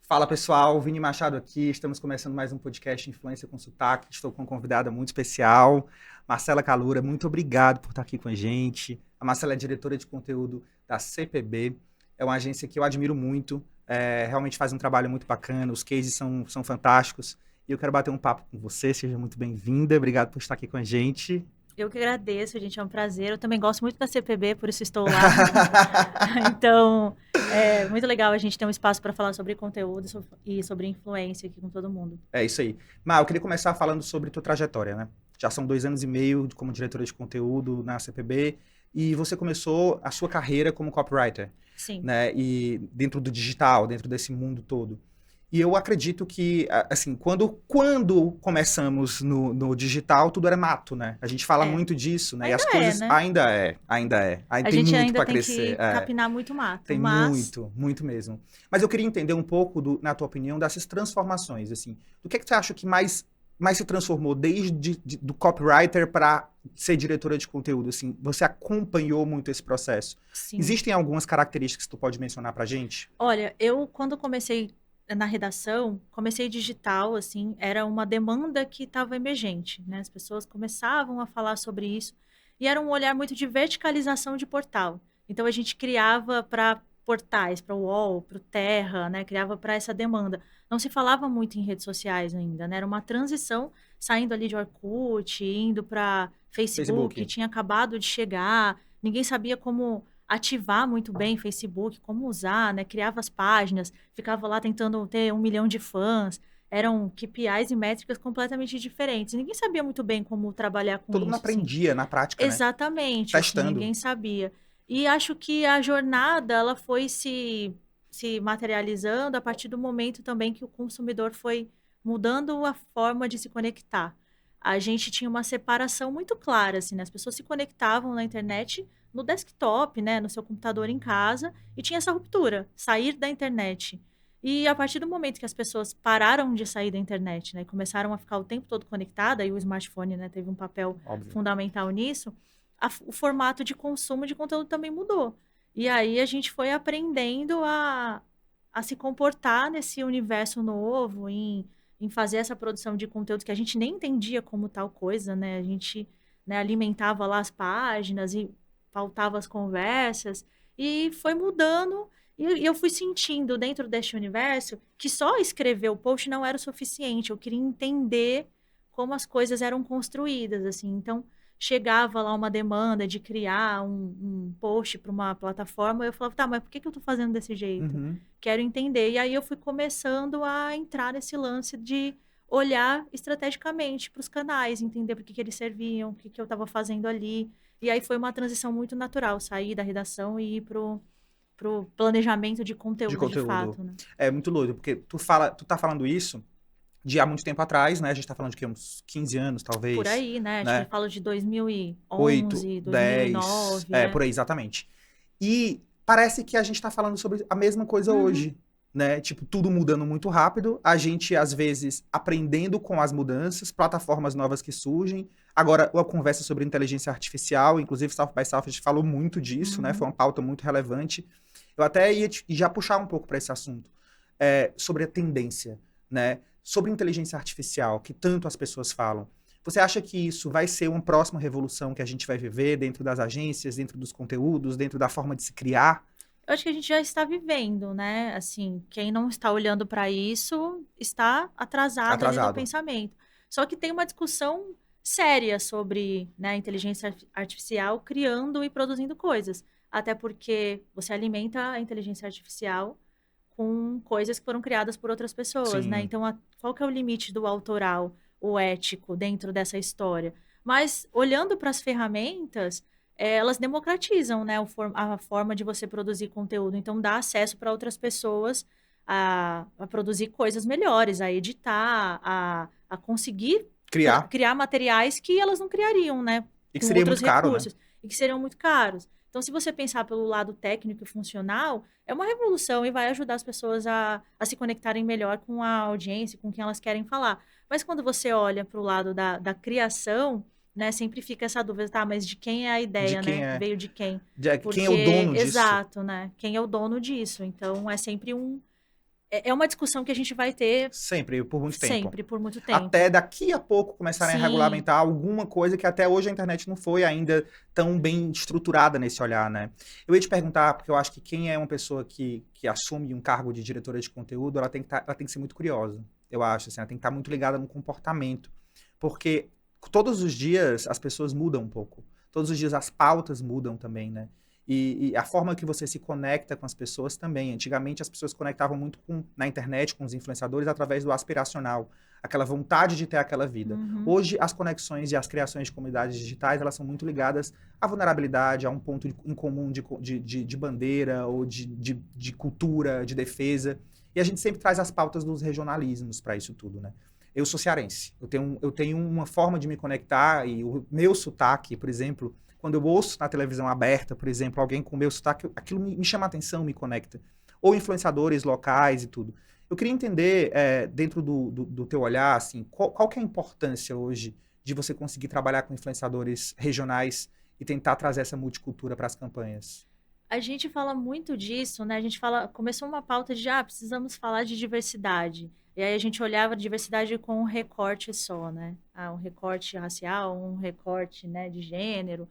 Fala pessoal, Vini Machado aqui, estamos começando mais um podcast Influência com Sotaque, estou com uma convidada muito especial, Marcela Calura, muito obrigado por estar aqui com a gente. A Marcela é diretora de conteúdo da CPB, é uma agência que eu admiro muito, realmente faz um trabalho muito bacana, os cases são fantásticos, e eu quero bater um papo com você, seja muito bem-vinda, obrigado por estar aqui com a gente. Eu que agradeço, gente, é um prazer. Eu também gosto muito da CPB, por isso estou lá. Então, é muito legal a gente ter um espaço para falar sobre conteúdo e sobre influência aqui com todo mundo. É isso aí. Mas eu queria começar falando sobre tua trajetória, né? Já são 2 anos e meio como diretora de conteúdo na CPB e você começou a sua carreira como copywriter, Sim. né? E dentro do digital, dentro desse mundo todo. E eu acredito que, assim, quando começamos no digital, tudo era mato, né? A gente fala É. muito disso, né? E Ainda as é, coisas né? ainda é. Ainda A tem gente muito ainda para tem crescer. que capinar muito mato, Tem mas muito, muito mesmo. Mas eu queria entender um pouco, na tua opinião, dessas transformações, assim. Do que você acha que mais se transformou desde do copywriter para ser diretora de conteúdo, assim? Você acompanhou muito esse processo. sim. Existem algumas características que tu pode mencionar pra gente? Olha, eu quando comecei na redação, comecei digital, assim, era uma demanda que estava emergente, né? As pessoas começavam a falar sobre isso e era um olhar muito de verticalização de portal. Então a gente criava para portais, para o UOL, para o Terra, né? Criava para essa demanda. Não se falava muito em redes sociais ainda, né? Era uma transição saindo ali de Orkut, indo para Facebook, Facebook. tinha acabado de chegar, ninguém sabia como ativar muito bem Facebook, como usar, né? Criava as páginas, ficava lá tentando ter 1 milhão de fãs. Eram KPIs e métricas completamente diferentes. Ninguém sabia muito bem como trabalhar com Todo mundo isso, assim. aprendia na prática, né? Exatamente, assim, Testando. ninguém sabia. E acho que a jornada, ela foi se materializando a partir do momento também que o consumidor foi mudando a forma de se conectar. A gente tinha uma separação muito clara, assim, né? As pessoas se conectavam na internet no desktop, né, no seu computador em casa, e tinha essa ruptura, sair da internet. E a partir do momento que as pessoas pararam de sair da internet, né, e começaram a ficar o tempo todo conectada, e o smartphone, né, teve um papel Óbvio. fundamental nisso, o formato de consumo de conteúdo também mudou. E aí a gente foi aprendendo a se comportar nesse universo novo, em fazer essa produção de conteúdo que a gente nem entendia como tal coisa, né? A gente, né, alimentava lá as páginas e pautava as conversas, e foi mudando, e eu fui sentindo dentro deste universo que só escrever o post não era o suficiente, eu queria entender como as coisas eram construídas, assim, então chegava lá uma demanda de criar um post para uma plataforma, eu falava, tá, mas por que eu estou fazendo desse jeito? Uhum. Quero entender. E aí eu fui começando a entrar nesse lance de olhar estrategicamente para os canais, entender por que eles serviam, o que eu estava fazendo ali. E aí foi uma transição muito natural, sair da redação e ir pro planejamento de De conteúdo de conteúdo. fato, né? É muito doido, porque tu tá falando isso de há muito tempo atrás, né? A gente tá falando de quê? Uns 15 anos, Por talvez, aí, né? Acho que né? ele fala de 8, 2011, 10, 2009, é. por aí, exatamente. E parece que a gente tá falando sobre a mesma coisa Uhum, hoje, né? Tipo, tudo mudando muito rápido, a gente, às vezes, aprendendo com as mudanças, plataformas novas que surgem. Agora, a conversa sobre inteligência artificial, inclusive, South by Southwest falou muito disso, né? Foi uhum. uma pauta muito relevante. Eu até ia já puxar um pouco para esse assunto, sobre a tendência, né? Sobre inteligência artificial, que tanto as pessoas falam. Você acha que isso vai ser uma próxima revolução que a gente vai viver dentro das agências, dentro dos conteúdos, dentro da forma de se criar? Eu acho que a gente já está vivendo, né? Assim, quem não está olhando para isso está atrasado ali no Atrasado. pensamento. Só que tem uma discussão séria sobre, né, a inteligência artificial criando e produzindo coisas. Até porque você alimenta a inteligência artificial com coisas que foram criadas por outras pessoas, né? Sim. Então, qual que é o limite do autoral, o ético dentro dessa história? Mas olhando para as ferramentas, elas democratizam, né, a forma de você produzir conteúdo. Então, dá acesso para outras pessoas a produzir coisas melhores, a editar, a conseguir Criar. criar materiais que elas não criariam, né, E que com seria outros muito caro, né? recursos e que seriam muito caros. Então, se você pensar pelo lado técnico e funcional, é uma revolução e vai ajudar as pessoas a se conectarem melhor com a audiência, com quem elas querem falar. Mas quando você olha para o lado da criação, né, sempre fica essa dúvida, tá, mas de quem é a De ideia, quem né? é. Veio de quem? Quem é o Porque, dono disso? exato, né? Quem é o dono disso? Então, é sempre é uma discussão que a gente vai ter Sempre, por muito tempo. sempre, por muito tempo. Até daqui a pouco começarem a Sim, regulamentar alguma coisa que até hoje a internet não foi ainda tão bem estruturada nesse olhar, né? Eu ia te perguntar, porque eu acho que quem é uma pessoa que assume um cargo de diretora de conteúdo, ela tem que ser muito curiosa, eu acho, assim, ela tem que estar muito ligada no comportamento, porque todos os dias as pessoas mudam um pouco, todos os dias as pautas mudam também, né? E a forma que você se conecta com as pessoas também. Antigamente, as pessoas se conectavam muito na internet, com os influenciadores, através do aspiracional, aquela vontade de ter aquela vida. uhum, Hoje, as conexões e as criações de comunidades digitais, elas são muito ligadas à vulnerabilidade, a um ponto em comum de bandeira ou de cultura, de defesa. E a gente sempre traz as pautas dos regionalismos para isso tudo, né? Eu sou cearense. Eu tenho uma forma de me conectar e o meu sotaque, por exemplo, quando eu ouço na televisão aberta, por exemplo, alguém com o meu sotaque, aquilo me chama a atenção, me conecta. Ou influenciadores locais e tudo. Eu queria entender, dentro do teu olhar, assim, qual que é a importância hoje de você conseguir trabalhar com influenciadores regionais e tentar trazer essa multicultura para as campanhas? a gente fala muito disso, né? A gente começou uma pauta de, precisamos falar de diversidade. E aí a gente olhava a diversidade com um recorte só, né? Um recorte racial, um recorte, né, de gênero.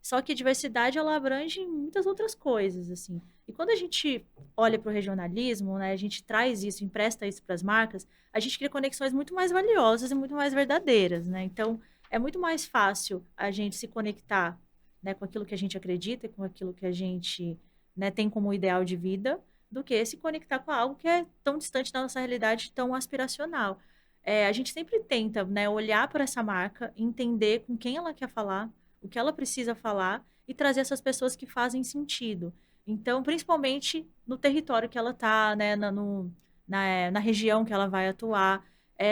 Só que a diversidade, ela abrange muitas outras coisas, assim. E quando a gente olha para o regionalismo, né, a gente traz isso, empresta isso para as marcas, a gente cria conexões muito mais valiosas e muito mais verdadeiras, né? Então, é muito mais fácil a gente se conectar, né, com aquilo que a gente acredita, com aquilo que a gente, né, tem como ideal de vida, do que se conectar com algo que é tão distante da nossa realidade, tão aspiracional. A gente sempre tenta, né, olhar para essa marca, entender com quem ela quer falar, o que ela precisa falar e trazer essas pessoas que fazem sentido. Então, principalmente no território que ela está, né, na região que ela vai atuar.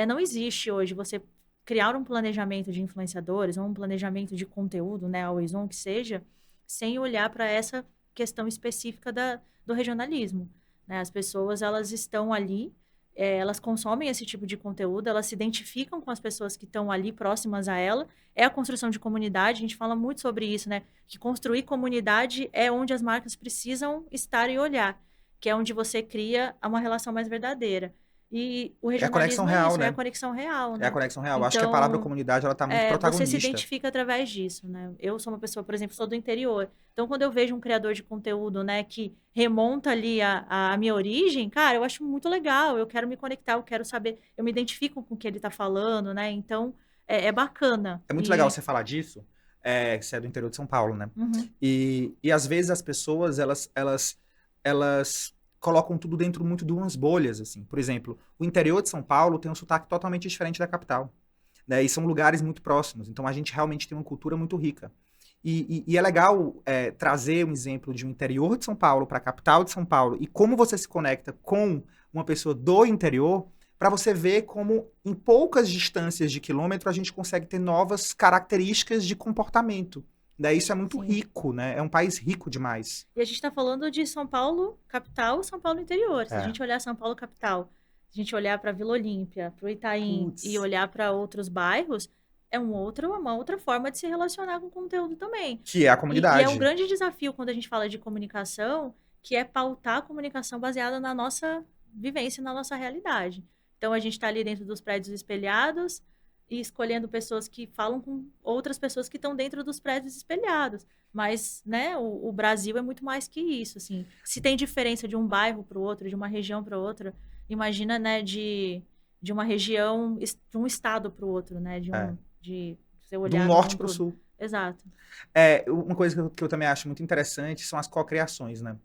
Não existe hoje você criar um planejamento de influenciadores ou um planejamento de conteúdo, né, always on que seja, sem olhar para essa questão específica do regionalismo, né? As pessoas, elas estão ali, elas consomem esse tipo de conteúdo, elas se identificam com as pessoas que estão ali próximas a ela, é a construção de comunidade, a gente fala muito sobre isso, né? Que construir comunidade é onde as marcas precisam estar e olhar, que é onde você cria uma relação mais verdadeira. E o É a conexão regionalismo é real, isso, é a né? conexão real, É a né? conexão real. Acho que a palavra Então, comunidade, ela tá muito você se protagonista. identifica através disso, né? Eu sou uma pessoa, por exemplo, sou do interior. Então, quando eu vejo um criador de conteúdo, né, que remonta ali a minha origem, cara, eu acho muito legal. Eu quero me conectar, eu quero saber, eu me identifico com o que ele tá falando, né? Então, é bacana. É muito legal você falar disso, você é do interior de São Paulo, né? Uhum, E às vezes as pessoas, elas colocam tudo dentro muito de umas bolhas, assim. Por exemplo, o interior de São Paulo tem um sotaque totalmente diferente da capital, né? E são lugares muito próximos, então a gente realmente tem uma cultura muito rica. E é legal trazer um exemplo de um interior de São Paulo para a capital de São Paulo e como você se conecta com uma pessoa do interior para você ver como em poucas distâncias de quilômetro a gente consegue ter novas características de comportamento. Daí isso é muito sim. rico, né? É um país rico demais. E a gente está falando de São Paulo capital, São Paulo interior. Se a É. gente olhar São Paulo capital, se a gente olhar para Vila Olímpia, para o Itaim e Putz. olhar para outros bairros, é uma outra forma de se relacionar com o conteúdo também. Que é a E é um comunidade. grande desafio quando a gente fala de comunicação, que é pautar a comunicação baseada na nossa vivência, na nossa realidade. Então, a gente está ali dentro dos prédios espelhados e escolhendo pessoas que falam com outras pessoas que estão dentro dos prédios espelhados. Mas, né, o Brasil é muito mais que isso, assim. Se tem diferença de um bairro para o outro, de uma região para outra, imagina, né, de uma região, de um estado para o outro, né, É. de você Do olhar norte num para o todo. sul. Exato. Uma coisa que eu também acho muito interessante são as cocriações, né?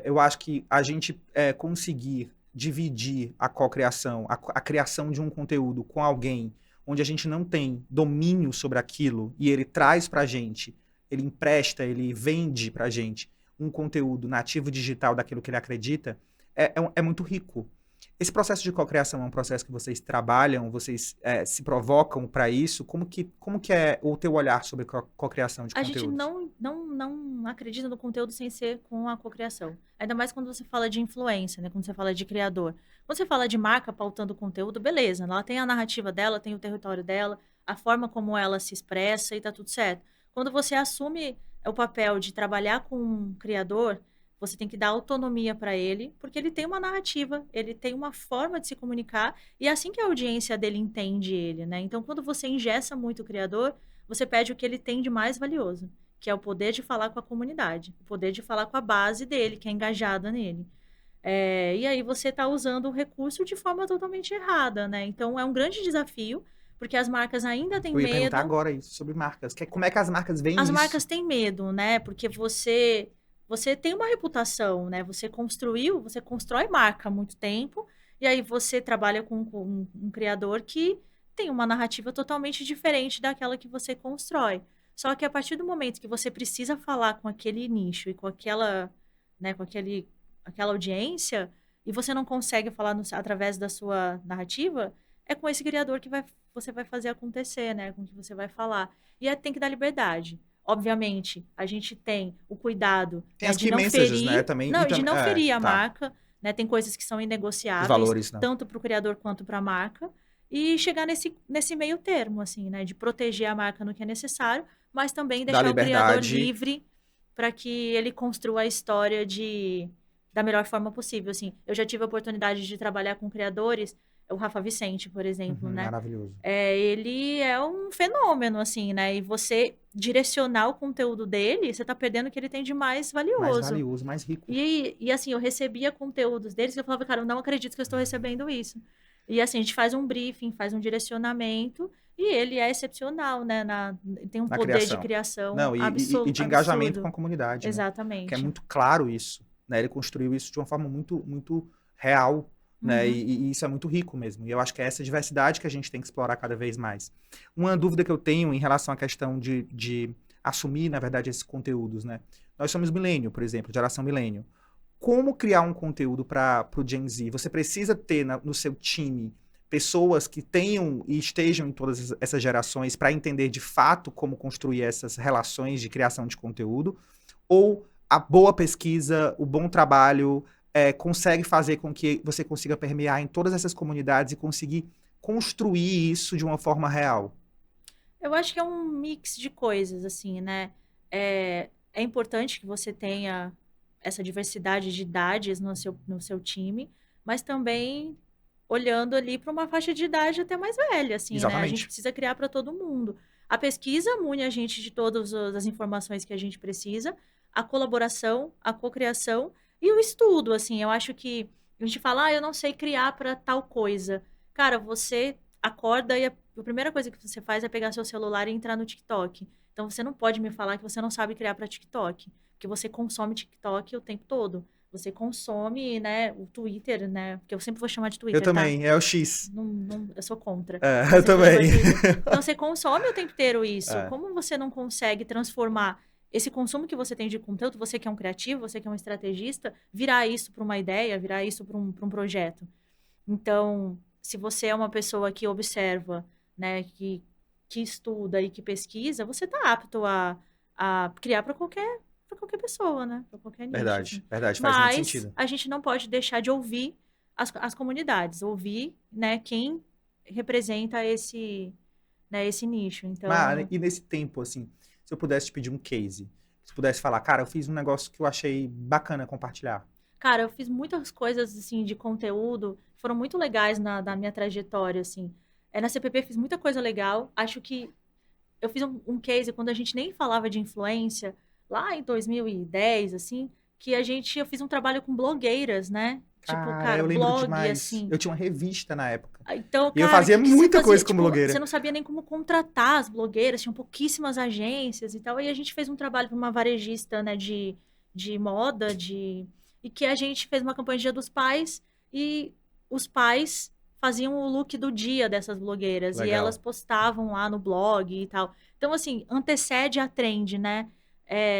Eu acho que a gente conseguir dividir a cocriação, a criação de um conteúdo com alguém onde a gente não tem domínio sobre aquilo e ele traz pra gente, ele empresta, ele vende pra gente um conteúdo nativo digital daquilo que ele acredita, é muito rico. Esse processo de cocriação é um processo que vocês trabalham, vocês se provocam para isso? Como que é o teu olhar sobre cocriação de A gente conteúdos? não acredita no conteúdo sem ser com a cocriação. Ainda mais quando você fala de influência, né? Quando você fala de criador. Quando você fala de marca pautando conteúdo, beleza. Ela tem a narrativa dela, tem o território dela, a forma como ela se expressa e tá tudo certo. Quando você assume o papel de trabalhar com um criador, você tem que dar autonomia para ele, porque ele tem uma narrativa, ele tem uma forma de se comunicar, e é assim que a audiência dele entende ele, né? Então, quando você engessa muito o criador, você perde o que ele tem de mais valioso, que é o poder de falar com a comunidade, o poder de falar com a base dele, que é engajada nele. E aí você está usando o recurso de forma totalmente errada, né? Então, é um grande desafio, porque as marcas ainda têm Eu ia perguntar medo. agora isso, sobre marcas. Como é que as marcas veem As isso? marcas têm medo, né? Porque você tem uma reputação, né? Você constrói marca há muito tempo, e aí você trabalha com um criador que tem uma narrativa totalmente diferente daquela que você constrói. Só que a partir do momento que você precisa falar com aquele nicho e com aquela, né, aquela audiência, e você não consegue falar através da sua narrativa, é com esse criador que você vai fazer acontecer, né? Com que você vai falar. E tem que dar liberdade. Obviamente, a gente tem o cuidado, Tem né, as de key não messages, né? ferir, Também, não, e e de também, não ferir a tá. marca, né? Tem coisas que são Os inegociáveis, valores, não. tanto para o criador quanto para a marca, e chegar nesse meio termo, assim, né? De proteger a marca no que é necessário, mas também Da deixar o criador liberdade. livre para que ele construa a história da melhor forma possível, assim. Eu já tive a oportunidade de trabalhar com criadores, o Rafa Vicente, por exemplo, né? Maravilhoso. Ele é um fenômeno, assim, né? E você direcionar o conteúdo dele, você tá perdendo o que ele tem de mais Mais valioso. valioso, mais rico. E assim, eu recebia conteúdos deles que eu falava, cara, eu não acredito que eu estou recebendo isso. E assim, a gente faz um briefing, faz um direcionamento, e ele é excepcional, né? Tem um Na poder de criação. criação Não, e de engajamento com absurdo. a comunidade, né? Que é Exatamente. muito claro isso, né? Ele construiu isso de uma forma muito, muito real, né? Uhum. E isso é muito rico mesmo. E eu acho que é essa diversidade que a gente tem que explorar cada vez mais. Uma dúvida que eu tenho em relação à questão de assumir, na verdade, esses conteúdos, né? Nós somos milênio, por exemplo, geração milênio. Como criar um conteúdo para o Gen Z? Você precisa ter no seu time pessoas que tenham e estejam em todas essas gerações para entender de fato como construir essas relações de criação de conteúdo? Ou a boa pesquisa, o bom trabalho consegue fazer com que você consiga permear em todas essas comunidades e conseguir construir isso de uma forma real? Eu acho que é um mix de coisas, assim, né? É importante que você tenha essa diversidade de idades no seu time, mas também olhando ali para uma faixa de idade até mais velha, assim, né? A gente Exatamente. precisa criar para todo mundo. A pesquisa mune a gente de todas as informações que a gente precisa, a colaboração, a cocriação e o estudo, assim. Eu acho que a gente fala, eu não sei criar para tal coisa. Cara, você acorda e a primeira coisa que você faz é pegar seu celular e entrar no TikTok. Então você não pode me falar que você não sabe criar para TikTok, porque você consome TikTok o tempo todo. Você consome, né, o Twitter, né? Porque eu sempre vou chamar de Eu Twitter, tá? também, é o X. Eu sou contra. É, eu Mas sempre vou chamar também. de Twitter. Então você consome o tempo inteiro isso. É, Como você não consegue transformar esse consumo que você tem de conteúdo, você que é um criativo, você que é um estrategista, virar isso para uma ideia, virar isso para um projeto? Então, se você é uma pessoa que observa, né, que estuda e que pesquisa, você está apto a criar para qualquer pessoa, né? Para qualquer nicho, assim. verdade, verdade, faz muito Mas sentido. a gente não pode deixar de ouvir as comunidades, ouvir, né, quem representa esse nicho. Mas, Então, e nesse tempo, assim, se eu pudesse te pedir um case, se pudesse falar, cara, eu fiz um negócio que eu achei bacana compartilhar. cara, eu fiz muitas coisas, assim, de conteúdo, que foram muito legais na minha trajetória, assim. Na CPP fiz muita coisa legal. Acho que eu fiz um case quando a gente nem falava de influência, lá em 2010, assim, que eu fiz um trabalho com blogueiras, né? Tipo, Cara, cara, eu lembro blog, demais. assim. Eu tinha uma revista na época. Então, E eu cara, o fazia que que você muita fazia? coisa como Tipo, você blogueira. não sabia nem como contratar as blogueiras, tinham pouquíssimas agências e tal. E a gente fez um trabalho para uma varejista, né, de moda, e que a gente fez uma campanha de Dia dos Pais e os pais faziam o look do dia dessas blogueiras e elas Legal. postavam lá no blog e tal. Então, assim, antecede a trend, né?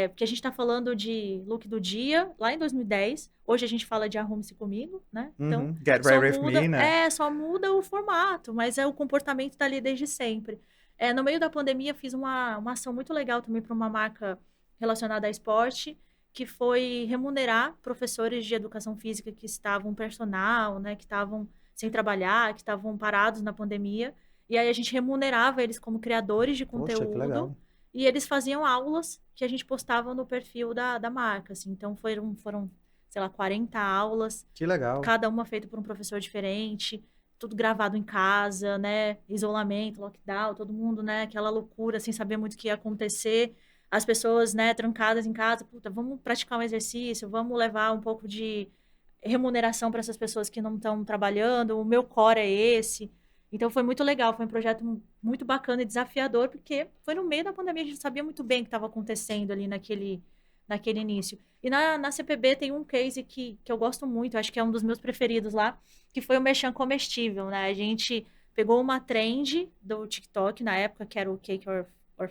Porque a gente tá falando de look do dia lá em 2010. Hoje a gente fala de Arrume-se Comigo, né? Então, Uhum. Get ready with me, né? só muda o formato, mas o comportamento tá ali desde sempre. No meio da pandemia, fiz uma ação muito legal também para uma marca relacionada a esporte, que foi remunerar professores de educação física que estavam personal, né, que estavam sem trabalhar, que estavam parados na pandemia. E aí a gente remunerava eles como criadores de Poxa, que conteúdo legal. e eles faziam aulas que a gente postava no perfil da marca, assim. Então, foram, sei lá, 40 aulas, Que legal. cada uma feita por um professor diferente, tudo gravado em casa, né? Isolamento, lockdown, todo mundo, né? Aquela loucura, sem saber muito o que ia acontecer. As pessoas, né, trancadas em casa, puta, vamos praticar um exercício, vamos levar um pouco de remuneração para essas pessoas que não estão trabalhando, o meu core é esse. Então foi muito legal, foi um projeto muito bacana e desafiador, porque foi no meio da pandemia, a gente sabia muito bem o que estava acontecendo ali naquele início. E na CPB tem um case que eu gosto muito, acho que é um dos meus preferidos lá, que foi o merchan comestível, né? A gente pegou uma trend do TikTok na época, que era o Cake or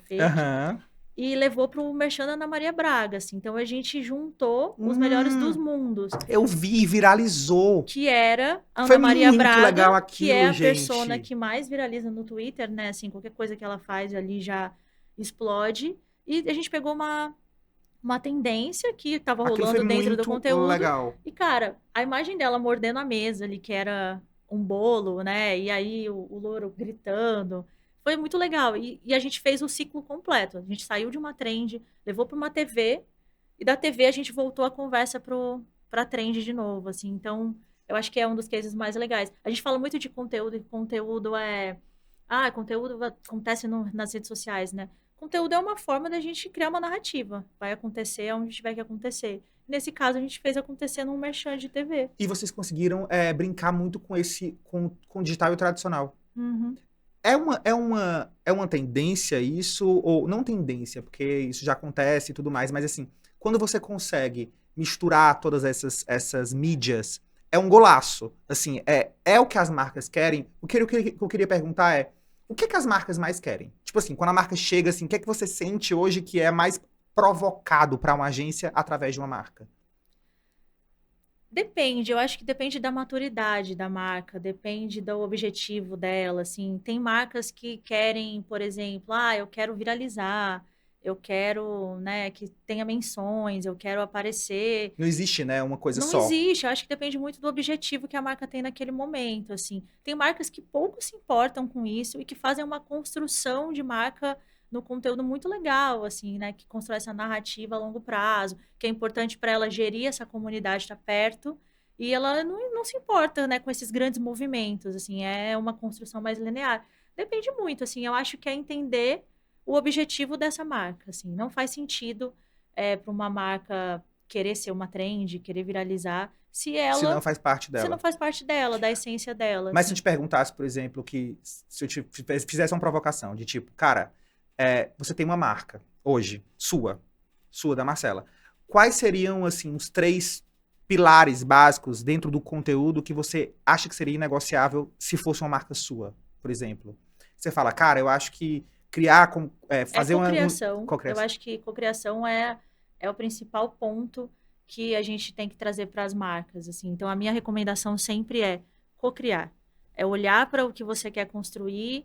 Fake, Aham. e levou para o merchan da Ana Maria Braga, assim. Então a gente juntou os melhores dos Hum, mundos, eu vi, viralizou. que era a Foi Ana Maria muito legal Braga, que é aquilo, a persona gente. que mais viraliza no Twitter, né? Assim, qualquer coisa que ela faz ali já explode. E a gente pegou uma tendência que estava Aquilo foi rolando dentro do muito conteúdo. legal. E, cara, a imagem dela mordendo a mesa ali, que era um bolo, né? E aí o louro gritando. Foi muito legal. E a gente fez o ciclo completo. A gente saiu de uma trend, levou para uma TV, e da TV a gente voltou a conversa para trend de novo, assim. Então, eu acho que é um dos cases mais legais. A gente fala muito de conteúdo, e conteúdo é. Ah, conteúdo acontece nas redes sociais, né? Conteúdo é uma forma da gente criar uma narrativa. Vai acontecer onde tiver que acontecer. Nesse caso, a gente fez acontecer num merchan de TV. E vocês conseguiram brincar muito com o digital e o tradicional. Uhum. É uma tendência isso, ou não tendência, porque isso já acontece e tudo mais, mas assim, quando você consegue misturar todas essas mídias, é um golaço. Assim, é o que as marcas querem. O que eu queria perguntar é, o que as marcas mais querem? Tipo assim, quando a marca chega, assim, o que é que você sente hoje que é mais provocado para uma agência através de uma marca? Depende, eu acho que depende da maturidade da marca, depende do objetivo dela, assim. Tem marcas que querem, por exemplo, eu quero viralizar, eu quero, né, que tenha menções, eu quero aparecer. Não existe, né, uma coisa Não só. existe, eu acho que depende muito do objetivo que a marca tem naquele momento, assim. Tem marcas que pouco se importam com isso e que fazem uma construção de marca no conteúdo muito legal, assim, né? Que constrói essa narrativa a longo prazo, que é importante para ela gerir essa comunidade, estar perto, e ela não se importa, né, com esses grandes movimentos, assim, é uma construção mais linear. Depende muito, assim, eu acho que é entender o objetivo dessa marca, assim. Não faz sentido para uma marca querer ser uma trend, querer viralizar, Se não faz parte se não dela. faz parte dela, da essência dela, Mas se eu te assim. perguntasse, por exemplo, que se eu te fizesse uma provocação de tipo, cara, você tem uma marca hoje, sua da Marcela. Quais seriam, assim, os 3 pilares básicos dentro do conteúdo que você acha que seria inegociável se fosse uma marca sua, por exemplo? Você fala, cara, eu acho que É fazer uma cocriação. Eu cocriação. acho que cocriação é o principal ponto que a gente tem que trazer para as marcas, assim. Então, a minha recomendação sempre é cocriar. É olhar para o que você quer construir.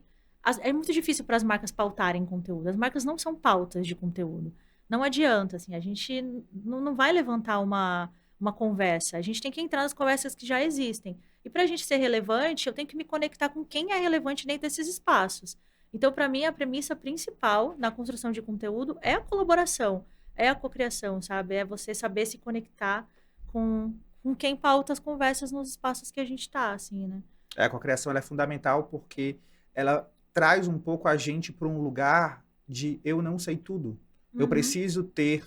É muito difícil para as marcas pautarem conteúdo. As marcas não são pautas de conteúdo. Não adianta, assim. A gente não vai levantar uma conversa. A gente tem que entrar nas conversas que já existem. E para a gente ser relevante, eu tenho que me conectar com quem é relevante dentro desses espaços. Então, para mim, a premissa principal na construção de conteúdo é a colaboração, é a cocriação, sabe? É você saber se conectar com quem pauta as conversas nos espaços que a gente está, assim, né? A cocriação ela é fundamental porque ela traz um pouco a gente para um lugar de eu não sei tudo. Eu Uhum. preciso ter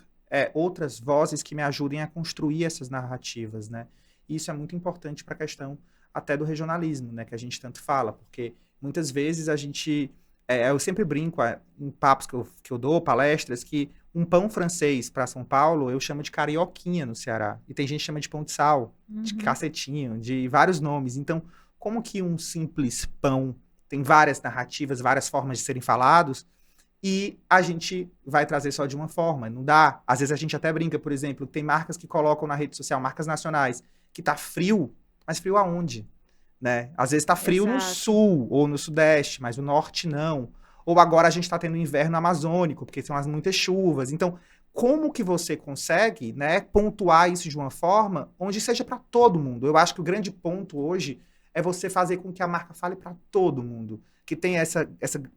outras vozes que me ajudem a construir essas narrativas, né? E isso é muito importante para a questão até do regionalismo, né? Que a gente tanto fala, porque muitas vezes a gente... eu sempre brinco em papos que eu dou, palestras, que um pão francês para São Paulo eu chamo de carioquinha no Ceará. E tem gente que chama de pão de sal, de Uhum. cacetinho, de vários nomes. Então, como que um simples pão tem várias narrativas, várias formas de serem falados, e a gente vai trazer só de uma forma, não dá. Às vezes a gente até brinca, por exemplo, tem marcas que colocam na rede social, marcas nacionais, que tá frio, mas frio aonde? Né? Às vezes tá frio no Exato. sul ou no sudeste, mas no norte não. Ou agora a gente tá tendo inverno amazônico, porque são muitas chuvas. Então, como que você consegue, né, pontuar isso de uma forma onde seja para todo mundo? Eu acho que o grande ponto hoje é você fazer com que a marca fale para todo mundo, que tem essa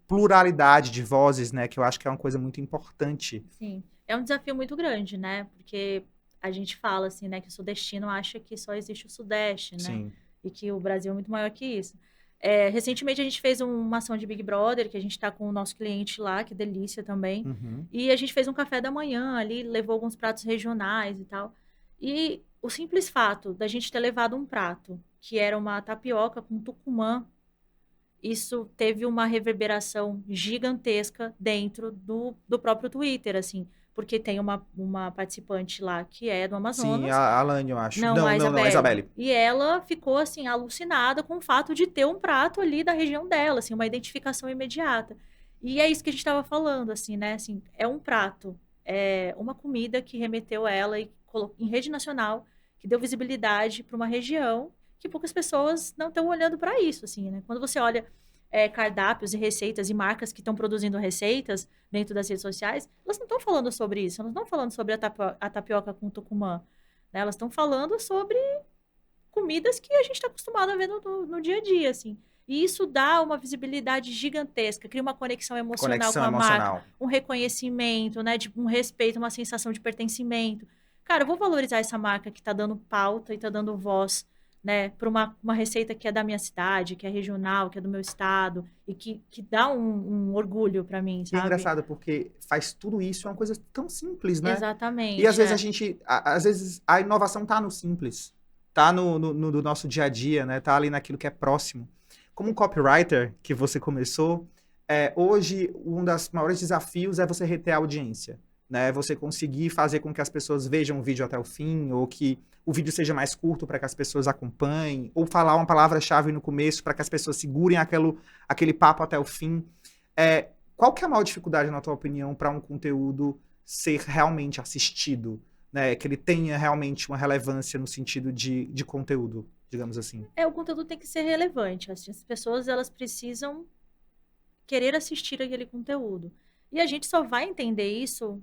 pluralidade de vozes, né, que eu acho que é uma coisa muito importante. Sim. É um desafio muito grande, né? Porque a gente fala assim, né, que o sudestino acha que só existe o Sudeste, né? Sim. E que o Brasil é muito maior que isso. Recentemente a gente fez uma ação de Big Brother, que a gente está com o nosso cliente lá, que delícia também. Uhum. E a gente fez um café da manhã ali, levou alguns pratos regionais e tal. E o simples fato da gente ter levado um prato, que era uma tapioca com tucumã, isso teve uma reverberação gigantesca dentro do próprio Twitter, assim. Porque tem uma participante lá que é do Sim, Amazonas, a Alane, eu acho. não, Não, a não, não, a Isabelle. Isabelle. E ela ficou, assim, alucinada com o fato de ter um prato ali da região dela, assim, uma identificação imediata. E é isso que a gente estava falando, assim, né? Assim, é um prato, é uma comida que remeteu ela e em rede nacional, que deu visibilidade para uma região que poucas pessoas não estão olhando para isso, assim, né? Quando você olha cardápios e receitas e marcas que estão produzindo receitas dentro das redes sociais, elas não estão falando sobre isso, elas não estão falando sobre a tapioca com tucumã, né? Elas estão falando sobre comidas que a gente está acostumado a ver no dia a dia, assim. E isso dá uma visibilidade gigantesca, cria uma conexão emocional com Conexão a marca, emocional. um reconhecimento, né? De um respeito, uma sensação de pertencimento. Cara, eu vou valorizar essa marca que está dando pauta e está dando voz, né, para uma receita que é da minha cidade, que é regional, que é do meu estado, e que dá um orgulho para mim, E é sabe? engraçado porque faz tudo isso, é uma coisa tão simples, né? E às Exatamente, vezes às vezes a inovação tá no simples, tá no do nosso dia a dia, né? Tá ali naquilo que é próximo. Como copywriter que você começou, hoje um dos maiores desafios é você reter a audiência, né? Você conseguir fazer com que as pessoas vejam o vídeo até o fim, ou que o vídeo seja mais curto para que as pessoas acompanhem, ou falar uma palavra-chave no começo para que as pessoas segurem aquele papo até o fim. Qual que é a maior dificuldade, na tua opinião, para um conteúdo ser realmente assistido, né? Que ele tenha realmente uma relevância no sentido de conteúdo, digamos assim. O conteúdo tem que ser relevante. Assim, as pessoas, elas precisam querer assistir aquele conteúdo. E a gente só vai entender isso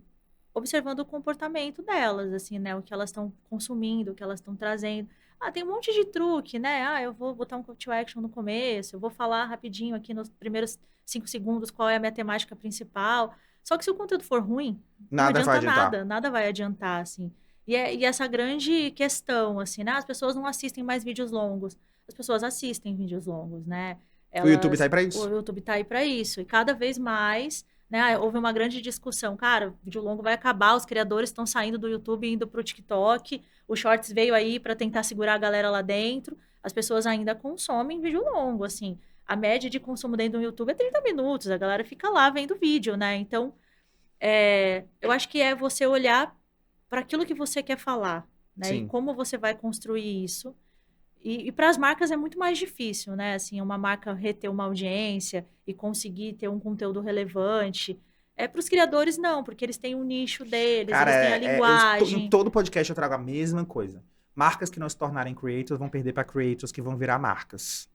observando o comportamento delas, assim, né? O que elas estão consumindo, o que elas estão trazendo. Ah, tem um monte de truque, né? Ah, eu vou botar um call to action no começo, eu vou falar rapidinho aqui nos primeiros 5 segundos qual é a minha temática principal. Só que se o conteúdo for ruim, não Nada vai adianta adiantar. nada, nada vai adiantar, assim. E essa grande questão, assim, né? As pessoas não assistem mais vídeos longos. As pessoas assistem vídeos longos, né? O YouTube tá aí pra O isso. YouTube tá aí para isso. E cada vez mais, né? Houve uma grande discussão. Cara, o vídeo longo vai acabar, os criadores estão saindo do YouTube e indo pro TikTok. O Shorts veio aí para tentar segurar a galera lá dentro. As pessoas ainda consomem vídeo longo, assim. A média de consumo dentro do YouTube é 30 minutos. A galera fica lá vendo vídeo, né? Então, eu acho que é você olhar para aquilo que você quer falar, né? E Sim. como você vai construir isso. E para as marcas é muito mais difícil, né? Assim, uma marca reter uma audiência e conseguir ter um conteúdo relevante. Para os criadores, não, porque eles têm um nicho deles, Cara, eles têm a em linguagem. todo podcast eu trago a mesma coisa. Marcas que não se tornarem creators vão perder para creators que vão virar marcas.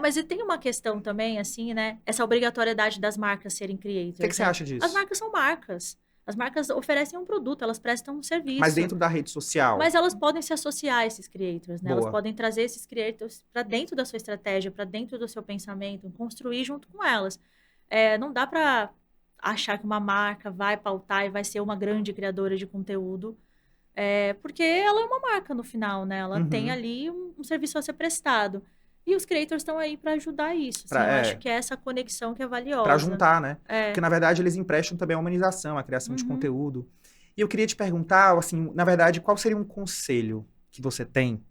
Mas e tem uma questão também, assim, né? Essa obrigatoriedade das marcas serem O que creators, você né? acha As disso? marcas são marcas. As marcas oferecem um produto, elas prestam um Mas serviço. dentro da rede social, Mas elas podem se associar a esses creators, né? Elas boa. podem trazer esses creators para dentro da sua estratégia, para dentro do seu pensamento, construir junto com elas. Não dá para achar que uma marca vai pautar e vai ser uma grande criadora de conteúdo, porque ela é uma marca no final, né? Ela tem Uhum. ali um serviço a ser prestado. E os creators estão aí para ajudar isso. Assim, Pra, eu acho é, que é essa conexão que é Para valiosa. juntar, né? Porque, É. na verdade, eles emprestam também a humanização, a criação de Uhum. conteúdo. E eu queria te perguntar, assim, na verdade, qual seria um conselho que você tem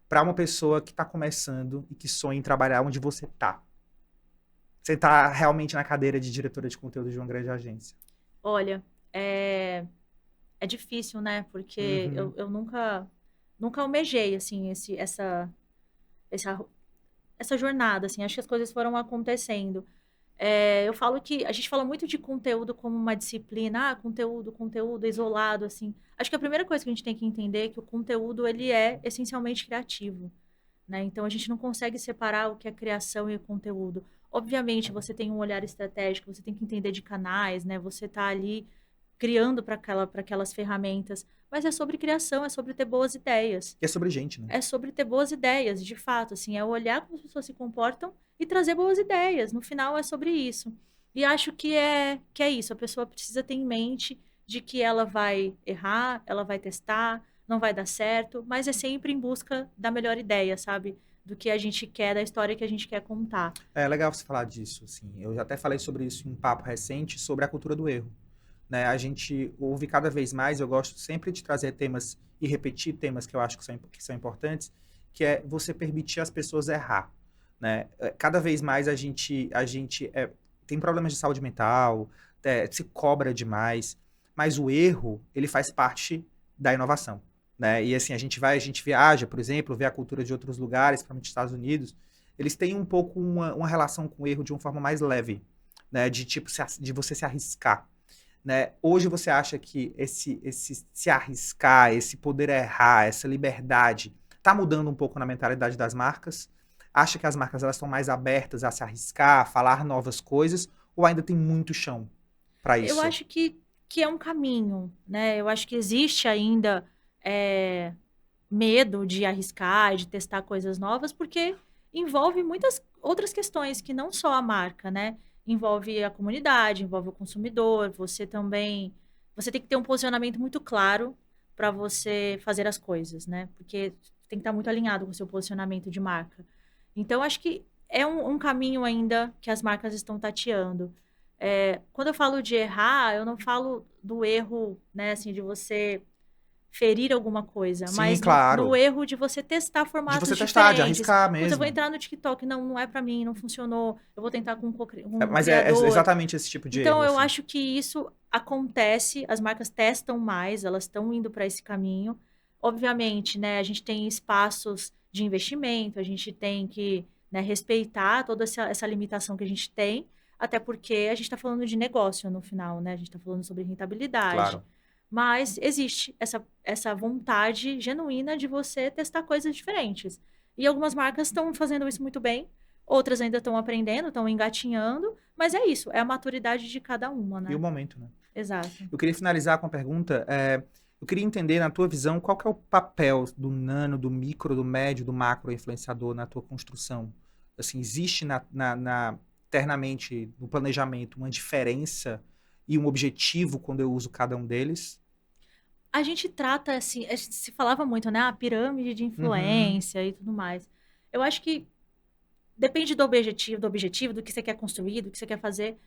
para uma pessoa que está começando e que sonha em trabalhar onde você está? Você está realmente na cadeira de diretora de conteúdo de uma grande agência. Olha, é difícil, né? Porque Uhum. eu nunca almejei, assim, essa, essa jornada, assim. Acho que as coisas foram acontecendo. Eu falo que a gente fala muito de conteúdo como uma disciplina, conteúdo isolado, assim. Acho que a primeira coisa que a gente tem que entender é que o conteúdo, ele é essencialmente criativo, né? Então, a gente não consegue separar o que é criação e o conteúdo. Obviamente, você tem um olhar estratégico, você tem que entender de canais, né? Você tá ali criando para aquelas ferramentas, mas é sobre criação, é sobre ter boas ideias. E é sobre gente, né? É sobre ter boas ideias, de fato, assim, é olhar como as pessoas se comportam e trazer boas ideias. No final é sobre isso. E acho que é isso, a pessoa precisa ter em mente de que ela vai errar, ela vai testar, não vai dar certo, mas é sempre em busca da melhor ideia, sabe? Do que a gente quer, da história que a gente quer contar. É legal você falar disso, assim. Eu já até falei sobre isso em um papo recente, sobre a cultura do erro, né? A gente ouve cada vez mais, eu gosto sempre de trazer temas e repetir temas que eu acho que são importantes, que é você permitir as pessoas errar, né? Cada vez mais a gente tem problemas de saúde mental, se cobra demais, mas o erro, ele faz parte da inovação, né? E assim, a gente viaja, por exemplo, vê a cultura de outros lugares, principalmente Estados Unidos, eles têm um pouco uma relação com o erro de uma forma mais leve, né? De tipo, de você se arriscar, né? Hoje você acha que esse se arriscar, esse poder errar, essa liberdade, tá mudando um pouco na mentalidade das marcas? Acha que as marcas elas estão mais abertas a se arriscar, a falar novas coisas, ou ainda tem muito chão para Eu isso? acho que é um caminho, né? Eu acho que existe ainda é, medo de arriscar, de testar coisas novas, porque envolve muitas outras questões que não só a marca, né? Envolve a comunidade, envolve o consumidor, você tem que ter um posicionamento muito claro para você fazer as coisas, né? Porque tem que estar muito alinhado com o seu posicionamento de marca. Então, acho que é um caminho ainda que as marcas estão tateando. Quando eu falo de errar, eu não falo do erro, né, assim, de você ferir alguma coisa, Sim, mas no claro. erro de você testar De formatos você testar, de diferentes. arriscar Putz, eu vou mesmo. entrar no TikTok, não é para mim, não funcionou. Eu vou tentar com um Mas é criador. exatamente esse tipo de erro, Então, eu assim. acho que isso acontece, as marcas testam mais, elas estão indo para esse caminho. Obviamente, né, a gente tem espaços de investimento, a gente tem que, né, respeitar toda essa limitação que a gente tem, até porque a gente está falando de negócio no final, né? A gente está falando sobre rentabilidade. Claro. Mas existe essa vontade genuína de você testar coisas diferentes. E algumas marcas estão fazendo isso muito bem, outras ainda estão aprendendo, estão engatinhando, mas é isso, é a maturidade de cada uma, E o né? momento, né? Exato. Eu queria finalizar com uma pergunta. Eu queria entender, na tua visão, qual que é o papel do nano, do micro, do médio, do macro influenciador na tua construção? Assim, existe internamente, no planejamento, uma diferença e um objetivo quando eu uso cada um deles? A gente trata assim, a gente se falava muito, né? A pirâmide de Uhum, influência e tudo mais. Eu acho que depende do objetivo, do que você quer construir, do que você quer fazer.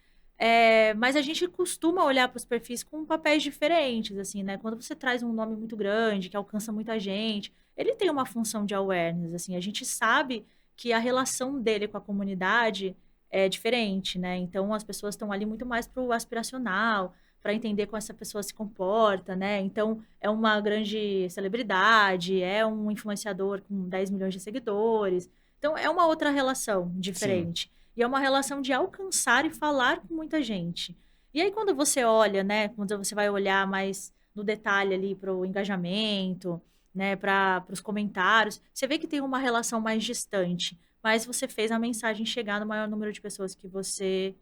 Mas a gente costuma olhar para os perfis com papéis diferentes, assim, né? Quando você traz um nome muito grande, que alcança muita gente, ele tem uma função de awareness, assim. A gente sabe que a relação dele com a comunidade é diferente, né? Então, as pessoas estão ali muito mais para o aspiracional, para entender como essa pessoa se comporta, né? Então, é uma grande celebridade, é um influenciador com 10 milhões de seguidores. Então, é uma outra relação sim. diferente. E é uma relação de alcançar e falar com muita gente. E aí, quando você olha, né? Quando você vai olhar mais no detalhe ali para o engajamento, né? Para os comentários, você vê que tem uma relação mais distante. Mas você fez a mensagem chegar no maior número de pessoas que você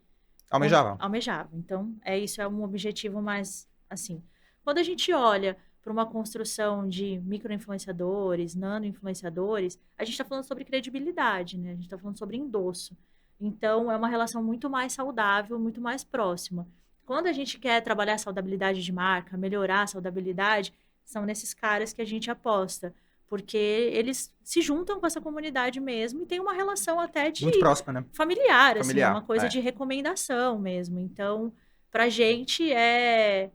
Almejava. almejava. Então, isso é um objetivo mais assim. Quando a gente olha para uma construção de micro-influenciadores, nano-influenciadores, a gente está falando sobre credibilidade, né? A gente está falando sobre endosso. Então, é uma relação muito mais saudável, muito mais próxima. Quando a gente quer trabalhar a saudabilidade de marca, melhorar a saudabilidade, são nesses caras que a gente aposta. Porque eles se juntam com essa comunidade mesmo e tem uma relação até de Muito próxima, né? familiar, assim, é uma Familiar. coisa de recomendação mesmo. Então, pra gente é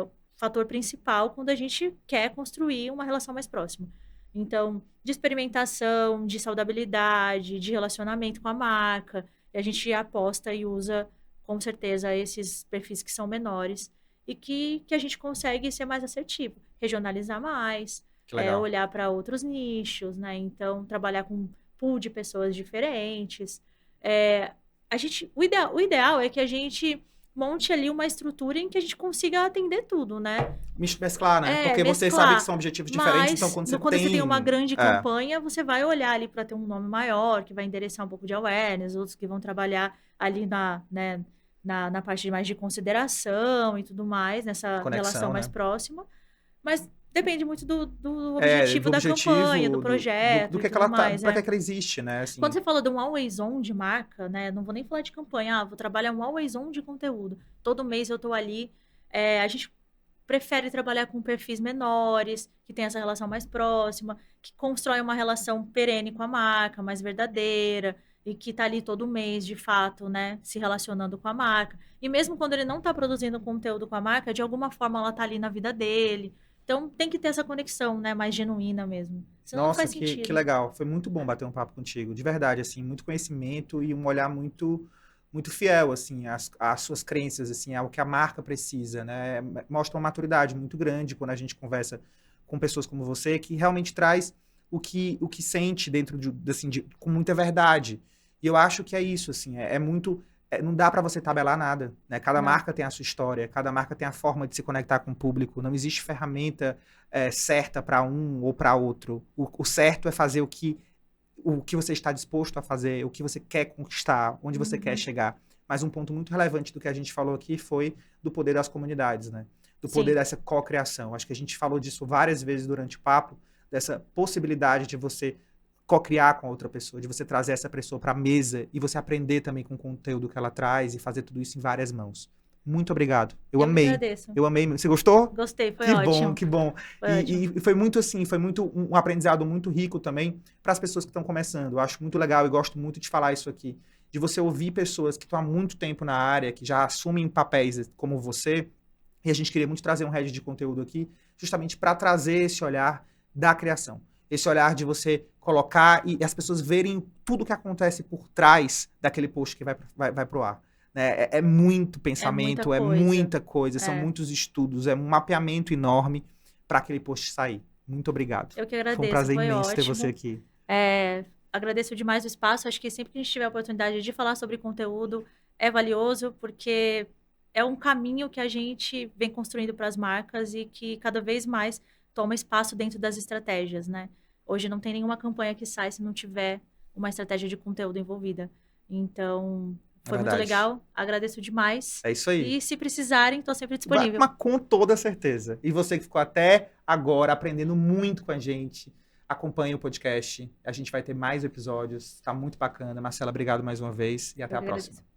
o fator principal quando a gente quer construir uma relação mais próxima. Então, de experimentação, de saudabilidade, de relacionamento com a marca, a gente aposta e usa, com certeza, esses perfis que são menores e que a gente consegue ser mais assertivo, regionalizar mais, Que legal. olhar para outros nichos, né? Então, trabalhar com pool de pessoas diferentes. É, o ideal é que a gente monte ali uma estrutura em que a gente consiga atender tudo, né? Mesclar, né? Porque vocês sabem que Mesclar. são objetivos diferentes, então Mas quando você quando você tem uma tem. grande campanha, você vai olhar ali para ter um nome maior, que vai endereçar um pouco de awareness, outros que vão trabalhar ali na parte mais de consideração e tudo mais, nessa relação Conexão, mais né? próxima. Mas depende muito do objetivo Do da campanha, do objetivo, projeto do e que tudo ela tá, mais. para que ela existe, né? Quando Assim, você falou de um always on de marca, né? Não vou nem falar de campanha, vou trabalhar um always on de conteúdo. Todo mês eu tô ali. A gente prefere trabalhar com perfis menores, que tem essa relação mais próxima, que constrói uma relação perene com a marca, mais verdadeira, e que tá ali todo mês, de fato, né? Se relacionando com a marca. E mesmo quando ele não tá produzindo conteúdo com a marca, de alguma forma ela tá ali na vida dele. Então tem que ter essa conexão, né? Mais genuína mesmo. Senão não nossa, faz que sentido. legal. Foi muito bom bater um papo contigo, de verdade, assim, muito conhecimento e um olhar muito fiel, assim, às suas crenças, assim, ao que a marca precisa, né? Mostra uma maturidade muito grande quando a gente conversa com pessoas como você, que realmente traz o que sente dentro assim, com muita verdade. E eu acho que é isso, assim, não dá para você tabelar nada, né? Cada Não. marca tem a sua história, cada marca tem a forma de se conectar com o público, não existe ferramenta certa para um ou para outro. O certo é fazer o que você está disposto a fazer, o que você quer conquistar, onde você quer Uhum. chegar. Mas um ponto muito relevante do que a gente falou aqui foi do poder das comunidades, né? Do poder Sim. dessa cocriação. Acho que a gente falou disso várias vezes durante o papo, dessa possibilidade de você cocriar com a outra pessoa, de você trazer essa pessoa para a mesa e você aprender também com o conteúdo que ela traz e fazer tudo isso em várias mãos. Muito obrigado. Eu Eu que amei. agradeço. Eu amei. Você gostou? Gostei, foi Que bom, ótimo. que bom. Foi ótimo. E foi muito assim, foi muito um aprendizado muito rico também para as pessoas que estão começando. Eu acho muito legal e gosto muito de falar isso aqui, de você ouvir pessoas que estão há muito tempo na área, que já assumem papéis como você. E a gente queria muito trazer um head de conteúdo aqui, justamente para trazer esse olhar da criação. Esse olhar de você colocar e as pessoas verem tudo que acontece por trás daquele post que vai pro ar. Né? É muito É muita pensamento, é coisa. muita coisa, são É. muitos estudos, é um mapeamento enorme para aquele post sair. Muito obrigado. Eu que Foi um agradeço, prazer foi imenso ter você ótimo. aqui. Agradeço demais o espaço. Acho que sempre que a gente tiver a oportunidade de falar sobre conteúdo é valioso, porque é um caminho que a gente vem construindo para as marcas e que cada vez mais toma espaço dentro das estratégias, né? Hoje não tem nenhuma campanha que sai se não tiver uma estratégia de conteúdo envolvida. Então, É foi muito verdade. legal. Agradeço demais. É isso aí. E se precisarem, estou sempre disponível. Mas com toda certeza. E você que ficou até agora aprendendo muito com a gente, acompanhe o podcast. A gente vai ter mais episódios. Tá muito bacana. Marcela, obrigado mais uma vez e até Eu a que próxima. agradeço.